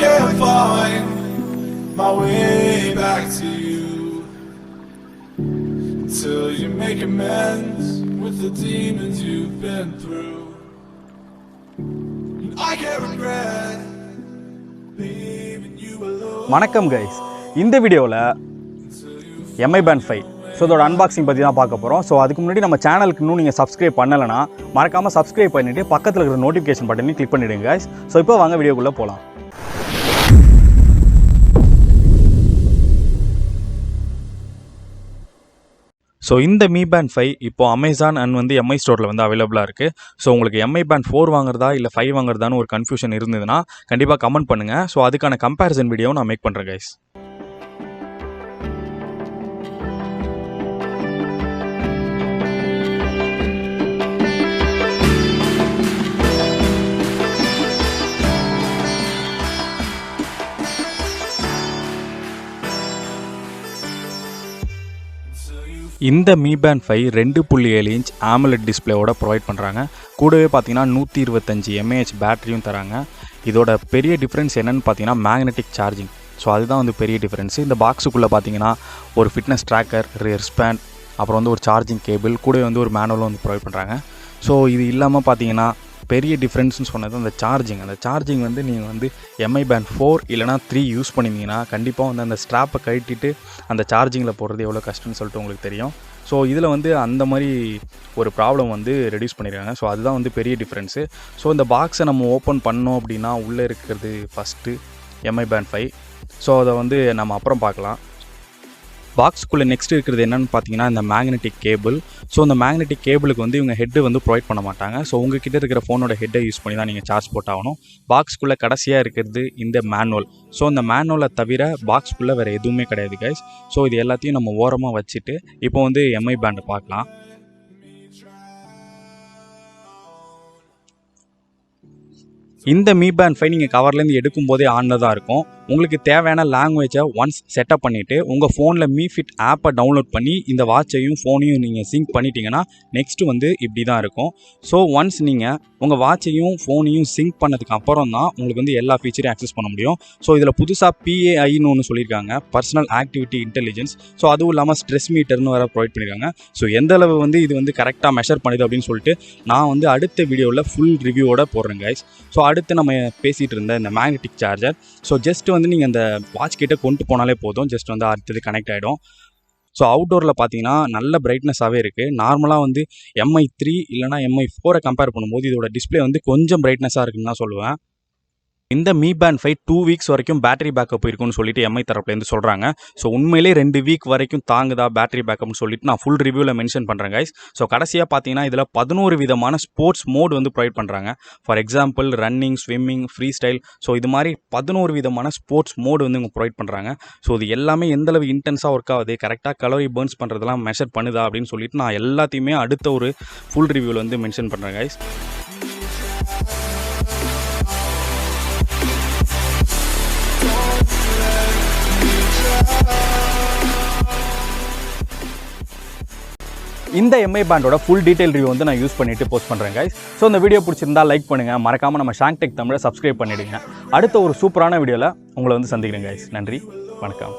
can't find my way back to you until you make amends with the demons you've been through. And I can't regret leaving you alone. வணக்கம் guys, இந்த வீடியோவில் Mi band 5 so இதோட unboxing பற்றி தான் பார்க்க போகிறோம். So அதுக்கு முன்னாடி நம்ம சேனலுக்கு இன்னும் நீங்கள் சப்ஸ்கிரைப் பண்ணலைன்னா மறக்காமல் சப்ஸ்கிரைப் பண்ணிவிட்டு பக்கத்தில் இருக்கிற நோட்டிஃபிகேஷன் பட்டனையும் கிளிக் பண்ணிவிடுங்க கைஸ். ஸோ இப்போ வாங்க வீடியோக்குள்ளே போகலாம். ஸோ இந்த Mi Band 5 இப்போ அமேசான் அண்ட் எம்ஐ ஸ்டோரில் அவைலபிளாக இருக்குது. ஸோ உங்களுக்கு எம்ஐ பேண்ட் 4 வாங்குறதா இல்லை 5 வாங்குறதான்னு ஒரு கன்ஃபியூஷன் இருந்ததுன்னா கண்டிப்பாக கமெண்ட் பண்ணுங்கள். ஸோ அதுக்கான கம்பேரிசன் வீடியோவும் நான் மேக் பண்ணுறேன் கைஸ். இந்த Mi Band 5 2.7 இன்ச் AMOLED டிஸ்பிளேவோட ப்ரொவைட் பண்ணுறாங்க. கூடவே பார்த்தீங்கன்னா 125 mAh பேட்டரியும் தராங்க. இதோட பெரிய டிஃப்ரென்ஸ் என்னென்னு பார்த்தீங்கன்னா மேக்னெட்டிக் சார்ஜிங். ஸோ அதுதான் பெரிய டிஃப்ரென்ஸு. இந்த பாக்ஸுக்குள்ளே பார்த்தீங்கன்னா ஒரு ஃபிட்னஸ் ட்ராக்கர், ரிஸ்பேண்ட், அப்புறம் ஒரு சார்ஜிங் கேபிள், கூடவே ஒரு மேனுவலும் ப்ரொவைட் பண்ணுறாங்க. ஸோ இது இல்லாமல் பார்த்தீங்கன்னா பெரிய டிஃப்ரென்ஸ்னு சொன்னது அந்த சார்ஜிங். அந்த சார்ஜிங் நீங்கள் எம்ஐ பேண்ட் 4 இல்லைனா 3 யூஸ் பண்ணியிருந்தீங்கன்னா கண்டிப்பாக அந்த ஸ்ட்ராப்பை கழட்டிட்டு அந்த சார்ஜிங்கில் போடுறது எவ்வளோ கஷ்டம்னு சொல்லிட்டு உங்களுக்கு தெரியும். ஸோ இதில் அந்த மாதிரி ஒரு ப்ராப்ளம் ரெடியூஸ் பண்ணியிருக்காங்க. ஸோ அதுதான் பெரிய டிஃப்ரென்ஸு. ஸோ இந்த பாக்ஸை நம்ம ஓப்பன் பண்ணோம் அப்படின்னா உள்ளே இருக்கிறது ஃபஸ்ட்டு எம்ஐ பேண்ட் 5. ஸோ அதை நம்ம அப்புறம் பார்க்கலாம். பாக்ஸுக்குள்ளே நெக்ஸ்ட் இருக்கிறது என்னென்னு பார்த்தீங்கன்னா இந்த மேக்னெட்டிக் கேபிள். ஸோ இந்த மேக்னெட்டிக் கேபிளுக்கு இவங்க ஹெட்டு ப்ரொவைட் பண்ண மாட்டாங்க. ஸோ உங்ககிட்ட இருக்கிற ஃபோனோட ஹெட்டை யூஸ் பண்ணி தான் நீங்கள் சார்ஜ் போட்டாகணும். பாக்ஸுக்குள்ளே கடைசியாக இருக்கிறது இந்த மேனுவல். ஸோ இந்த மேனுவலை தவிர பாக்ஸுக்குள்ளே வேறு எதுவுமே கிடையாது கைஸ். ஸோ இது எல்லாத்தையும் நம்ம ஓரமாக வச்சுட்டு இப்போ எம்ஐ பேண்டை பார்க்கலாம். இந்த Mi Band 5 நீங்கள் கவர்லேருந்து எடுக்கும் போதே ஆனில் தான் இருக்கும். உங்களுக்கு தேவையான லாங்குவேஜை ஒன்ஸ் செட்டப் பண்ணிவிட்டு உங்கள் ஃபோனில் Mi Fit ஆப்பை டவுன்லோட் பண்ணி இந்த வாட்சையும் ஃபோனையும் நீங்கள் சிங்க் பண்ணிட்டீங்கன்னா நெக்ஸ்ட்டு இப்படி தான் இருக்கும். ஸோ ஒன்ஸ் நீங்கள் உங்கள் வாட்சையும் ஃபோனையும் சிங்க் பண்ணதுக்கு அப்புறம் தான் உங்களுக்கு எல்லா ஃபீச்சரையும் ஆக்சஸ் பண்ண முடியும். ஸோ இதில் புதுசாக PAIன்னு ஒன்று சொல்லியிருக்காங்க, பர்சனல் ஆக்டிவிட்டி இன்டெலிஜென்ஸ். ஸோ அதுவும் இல்லாமல் ஸ்ட்ரெஸ் மீட்டர்னு வேறு ப்ரொவைட் பண்ணியிருக்காங்க. ஸோ எந்தளவு இது கரெக்டாக மெஷர் பண்ணுது அப்படின்னு சொல்லிட்டு நான் அடுத்த வீடியோவில் ஃபுல் ரிவ்யூவோட போடுறேன் கைஸ். ஸோ அடுத்து நம்ம பேசிகிட்டு இருந்த இந்த மேக்னெட்டிக் சார்ஜர். ஸோ ஜஸ்ட் நீங்கள் அந்த வாட்ச் கிட்ட கொண்டு போனாலே போதும், ஜஸ்ட் அடுத்தது கனெக்ட் ஆகிடும். ஸோ அவுட்டோரில் பார்த்தீங்கன்னா நல்ல பிரைட்னஸாகவே இருக்குது. நார்மலாக எம்ஐ 3 இல்லைனா எம்ஐ 4 கம்பேர் பண்ணும்போது இதோட டிஸ்பிளே கொஞ்சம் பிரைட்னஸாக இருக்குன்னு தான் சொல்லுவேன். இந்த Mi Band 5 2 வீக்ஸ் வரைக்கும் பேட்டரி பேக்கப் இருக்குன்னு சொல்லிட்டு எம்ஐ தரப்புலேருந்து சொல்கிறாங்க. ஸோ உண்மையிலே 2 வீக் வரைக்கும் தாங்குதா பேட்டரி பேக்கப்னு சொல்லிட்டு நான் ஃபுல் ரிவ்யூவில் மென்ஷன் பண்ணுறேன் கைஸ். ஸோ கடைசியாக பார்த்தீங்கன்னா இதில் 11 விதமான ஸ்போர்ட்ஸ் மோட் ப்ரொவைட் பண்ணுறாங்க. For example running, swimming, free style. So இது மாதிரி 11 விதமான ஸ்போர்ட்ஸ் மோடு இவங்க ப்ரொவைட் பண்ணுறாங்க. ஸோ இது எல்லாமே எந்தளவு இன்டென்ஸாக ஒர்க் ஆகுது, கரெக்டாக கலோரி பர்ன்ஸ் பண்ணுறதெல்லாம் மெஷர் பண்ணுதா அப்படின்னு சொல்லிட்டு நான் எல்லாத்தையுமே அடுத்த ஒரு ஃபுல் ரிவ்யூவில் மென்ஷன் பண்ணுறேன் கைஸ். இந்த எம்ஐ பேண்டோட ஃபுல் டீடைல் ரிவ்யூ நான் யூஸ் பண்ணிட்டு போஸ்ட் பண்ணுறேன் கைஸ். ஸோ இந்த வீடியோ பிடிச்சிருந்தா லைக் பண்ணுங்கள், மறக்காமல் நம்ம ShankTech தமிழை சப்ஸ்கிரைப் பண்ணிவிடுங்க. அடுத்த ஒரு சூப்பரான வீடியோவில் உங்களை சந்திக்கிறேன் கைஸ். நன்றி, வணக்கம்.